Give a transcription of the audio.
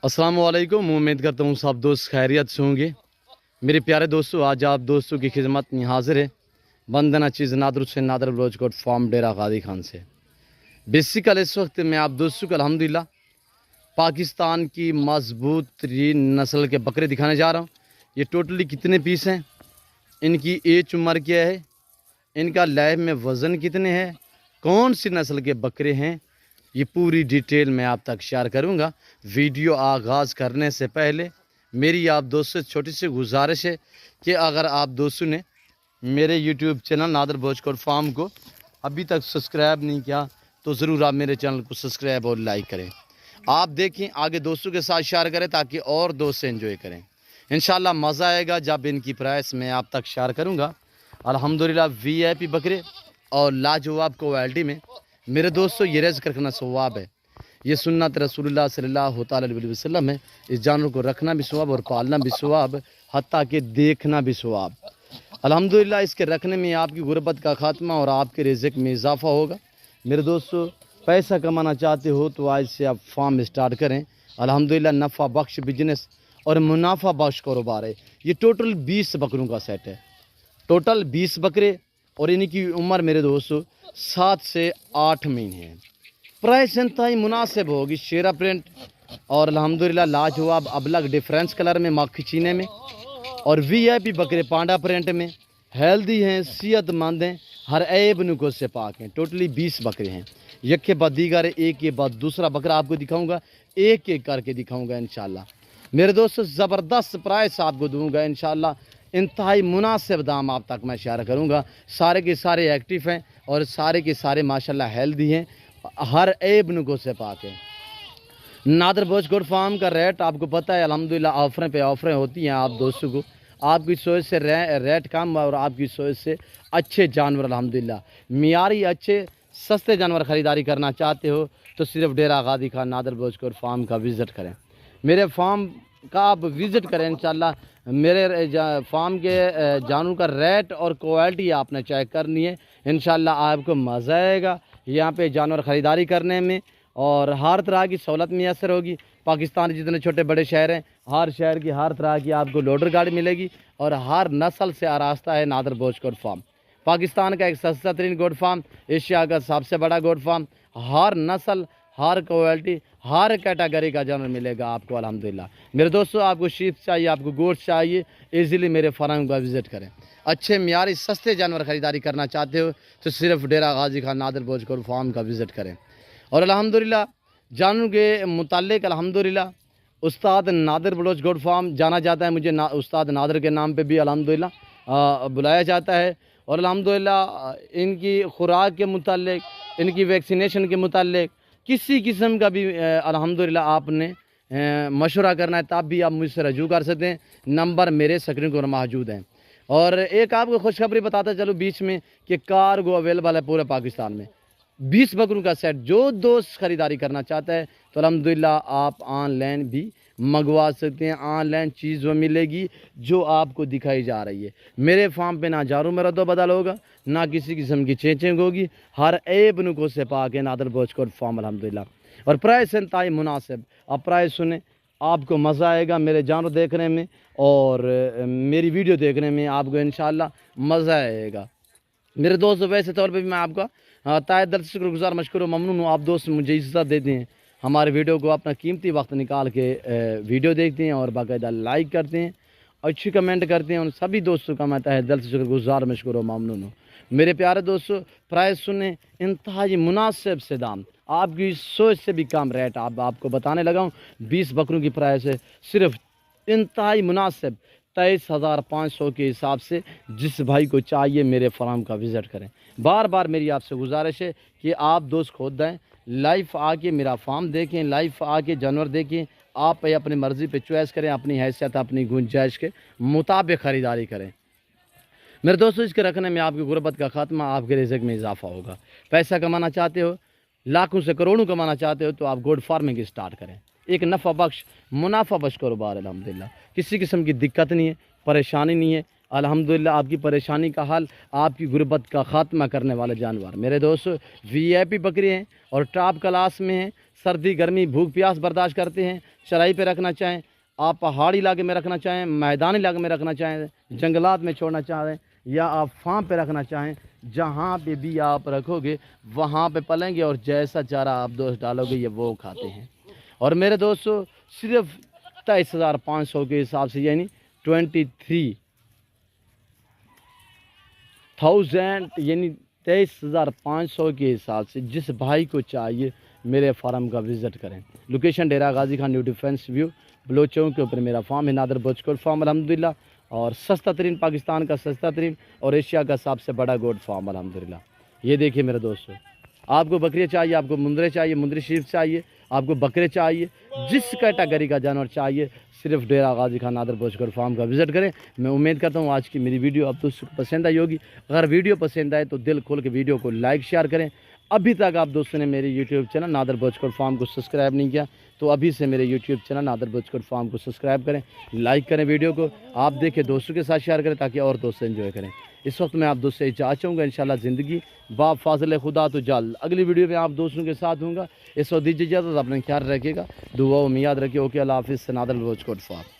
अस्सलाम वालेकुम। उम्मीद करता हूँ सब दोस्त खैरियत से होंगे। मेरे प्यारे दोस्तों, आज आप दोस्तों की खिदमत में हाजिर है बंदना चीज़ नादर हुसैन नादर बलोचकोट फार्म डेरा गादी खान से। बेसिकल इस वक्त मैं आप दोस्तों को अल्हम्दुलिल्लाह पाकिस्तान की मजबूत तरीन नस्ल के बकरे दिखाने जा रहा हूँ। ये टोटली कितने पीस हैं, इनकी एज उम्र क्या है, इनका लाइफ में वज़न कितने हैं, कौन सी नस्ल के बकरे हैं, ये पूरी डिटेल मैं आप तक शेयर करूंगा। वीडियो आगाज़ करने से पहले मेरी आप दोस्तों से छोटी सी गुजारिश है कि अगर आप दोस्तों ने मेरे यूट्यूब चैनल नादर बलोचकोट फार्म को अभी तक सब्सक्राइब नहीं किया तो ज़रूर आप मेरे चैनल को सब्सक्राइब और लाइक करें। आप देखें, आगे दोस्तों के साथ शेयर करें ताकि और दोस्त एंजॉय करें। इंशाल्लाह मज़ा आएगा जब इनकी प्राइस मैं आप तक शेयर करूँगा। अल्हम्दुलिल्लाह VIP बकरे और लाजवाब क्वालिटी में मेरे दोस्तों ये रिज़्क़ रखना सवाब है, ये सुन्नत रसूलुल्लाह सल्लल्लाहु अलैहि वसल्लम है। इस जानवर को रखना भी सवाब और पालना भी सवाब, हत्ता कि देखना भी सवाब। अल्हम्दुलिल्लाह इसके रखने में आपकी गुर्बत का खात्मा और आपके रिज़्क़ में इजाफ़ा होगा। मेरे दोस्तों, पैसा कमाना चाहते हो तो आज से आप फार्म स्टार्ट करें। अल्हम्दुलिल्लाह नफ़ा बख्श बिजनेस और मुनाफा बख्श कारोबार है। ये टोटल 20 बकरों का सेट है, टोटल 20 बकरे और इनकी उम्र मेरे दोस्तों 7 से 8 महीने है। प्राइस इंतहाई मुनासिब होगी। शेरा प्रिंट और अल्हम्दुलिल्लाह लाजवाब अबलग डिफरेंस कलर में मक्खी चीने में और VIP बकरे पांडा प्रिंट में हेल्दी हैं, सेहतमंद हैं, हर ऐब नुको से पाक हैं। टोटली 20 बकरे हैं, एक के बाद दीगर एक के बाद दूसरा बकरा आपको दिखाऊंगा, एक एक करके दिखाऊंगा इंशाल्लाह। मेरे दोस्तों ज़बरदस्त प्राइस आपको दूंगा इंशाल्लाह, इंतहाई मुनासिब दाम आप तक मैं शेयर करूंगा। सारे के सारे एक्टिव हैं और सारे के सारे माशाल्लाह हेल्दी हैं, हर ऐब नुको से पाक हैं। नादर बलोचकोट फार्म का रेट आपको पता है, अल्हम्दुलिल्लाह ऑफरें होती हैं। आप दोस्तों को आपकी सोच से रेट कम और आपकी सोच से अच्छे जानवर, अल्हम्दुलिल्लाह मियारी अच्छे सस्ते जानवर ख़रीदारी करना चाहते हो तो सिर्फ डेरा गादी खान नादर बलोचकोट फार्म का विज़िट करें। मेरे फार्म का आप विज़िट करें इंशाल्लाह। मेरे फार्म के जानवर का रेट और क्वालिटी आपने चेक करनी है, इंशाल्लाह आपको मज़ा आएगा यहाँ पे जानवर ख़रीदारी करने में और हर तरह की सहूलत मैसर होगी। पाकिस्तान के जितने छोटे बड़े शहर हैं, हर शहर की हर तरह की आपको लोडर गाड़ी मिलेगी और हर नस्ल से आरास्ता है नादर बलोचकोट फार्म। पाकिस्तान का एक सस्ता तरीन गोट फार्म, एशिया का सबसे बड़ा गोट फार्म, हर नस्ल, हर क्वालिटी, हर कैटेगरी का जानवर मिलेगा आपको अल्हम्दुलिल्लाह। मेरे दोस्तों, आपको शीप चाहिए, आपको गोश्त चाहिए, इजीली मेरे फार्म का विज़िट करें। अच्छे मियारी सस्ते जानवर ख़रीदारी करना चाहते हो तो सिर्फ डेरा गाजी खान नादर बलोचकोट फार्म का विज़िट करें। और अल्हम्दुलिल्लाह जानवर के मुताल्लिक़ अल्हम्दुलिल्लाह उस्ताद नादर बलोचकोट फार्म जाना जाता है। मुझे उस्ताद नादर के नाम पे भी अल्हम्दुलिल्लाह बुलाया जाता है। और अल्हम्दुलिल्लाह इनकी खुराक के मुताल्लिक़, इनकी वैक्सीनेशन के मुताल्लिक़ किसी किस्म का भी अल्हम्दुलिल्लाह आपने मशवरा करना है तब भी आप मुझसे रजू कर सकते हैं। नंबर मेरे स्क्रीन पर मौजूद हैं। और एक आपको खुशखबरी बताता चलो बीच में कि कार्गो अवेलेबल है पूरे पाकिस्तान में। 20 बकरों का सेट जो दोस्त ख़रीदारी करना चाहता है तो अल्हम्दुलिल्लाह आप ऑनलाइन भी मंगवा सकते हैं। ऑनलाइन चीज़ वो मिलेगी जो आपको दिखाई जा रही है। मेरे फार्म पे ना जारू में रद्दो बदल होगा, ना किसी किस्म की चेंजिंग होगी, हर ऐब नुको से पाक है नादर बलोचकोट फार्म अल्हम्दुलिल्लाह। और प्राइस इंतहाई मुनासिब। आप प्राइस सुने, आपको मज़ा आएगा मेरे जानवर देखने में और मेरी वीडियो देखने में, आपको इंशाल्लाह मज़ा आएगा। मेरे दोस्त, वैसे तौर पे भी मैं आपका ताए दिल से शुक्रगुज़ार, मशकूर और ममनून हूँ। आप दोस्त मुझे इज्जत देते हैं, हमारे वीडियो को अपना कीमती वक्त निकाल के वीडियो देखते हैं और बाकायदा लाइक करते हैं, अच्छी कमेंट करते हैं। उन सभी दोस्तों का मैं ताए दिल से शुक्रगुज़ार, मशकूर और ममनून हूँ। मेरे प्यारे दोस्तों, प्राइस सुने, इंतहाई मुनासिब से दाम, आपकी सोच से भी कम रेट आपको बताने लगा हूँ। 20 बकरों की प्राइस है सिर्फ इंतहाई मुनासिब 23,500 के हिसाब से। जिस भाई को चाहिए मेरे फार्म का विज़िट करें। बार बार मेरी आपसे गुजारिश है कि आप दोस्त खुद दें, लाइव आके मेरा फार्म देखें, लाइव आके जानवर देखें, आप अपनी मर्ज़ी पे चॉइस करें, अपनी हैसियत अपनी गुंजाइश के मुताबिक ख़रीदारी करें। मेरे दोस्तों, इसके रखने में आपकी गुर्बत का खात्मा, आपके रिज़्क़ में इजाफ़ा होगा। पैसा कमाना चाहते हो, लाखों से करोड़ों कमाना चाहते हो तो आप गोट फार्मिंग स्टार्ट करें। एक नफ़ा बख्श मुनाफा बख्श कारोबार अल्हम्दुलिल्लाह। किसी किस्म की दिक्कत नहीं है, परेशानी नहीं है। अल्हम्दुलिल्लाह आपकी परेशानी का हल, आपकी गुर्बत का ख़ात्मा करने वाले जानवर। मेरे दोस्तों VIP बकरी हैं और टॉप क्लास में हैं, سردی گرمی بھوک پیاس برداشت کرتے ہیں، چرائی پہ رکھنا چاہیں، آپ پہاڑی علاقے میں رکھنا چاہیں، میدانی علاقے میں رکھنا چاہیں، جنگلات میں چھوڑنا چاہیں، یا آپ فارم پہ رکھنا چاہیں، جہاں پہ بھی آپ رکھو گے وہاں پہ پلیں گے، اور جیسا چارہ آپ دوست ڈالو گے یہ وہ کھاتے ہیں۔ اور میرے دوستو صرف 23,500 کے حساب سے، یعنی 23,000 یعنی 23,500 کے حساب سے جس بھائی کو چاہیے میرے فارم کا وزٹ کریں۔ Location Dera Ghazi Khan new defence view Baloch chowk کے اوپر میرا فارم ہے، نادر بلوچ کوٹ فارم الحمدللہ، اور سستا ترین، پاکستان کا سستا ترین اور ایشیا کا سب سے بڑا گوڈ فارم الحمدللہ۔ یہ دیکھیے میرے دوستو، آپ کو بکریاں چاہیے، آپ کو مندرے چاہیے، مندری شریف چاہیے، آپ کو بکرے چاہیے، جس کیٹاگری کا جانور چاہیے صرف ڈیرہ غازی خان نادر بلوچ کوٹ فارم کا وزٹ کریں۔ میں امید کرتا ہوں آج کی میری ویڈیو آپ دوستوں کو پسند آئی ہوگی۔ اگر ویڈیو پسند آئے تو دل کھول کے ویڈیو کو لائک شیئر کریں۔ ابھی تک آپ دوستوں نے میری یوٹیوب چینل نادر بلوچ کوٹ فارم کو سبسکرائب نہیں کیا تو ابھی سے میرے یوٹیوب چینل نادر بلوچ کوٹ فارم کو سبسکرائب کریں، لائک کریں ویڈیو کو، آپ دیکھیں دوستوں کے ساتھ شیئر کریں تاکہ اور دوست انجوائے کریں۔ اس وقت میں آپ دوست سے اجازت چاہوں گا، انشاءاللہ زندگی با فاضل خدا تو جلد اگلی ویڈیو میں آپ دوستوں کے ساتھ ہوں گا۔ اس وقت دیجیے اجازت، اپنا خیال رکھیے گا، دعاؤں میں یاد رکھیے۔ اوکے، اللہ حافظ سے نادر بلوچ کوٹ فارم۔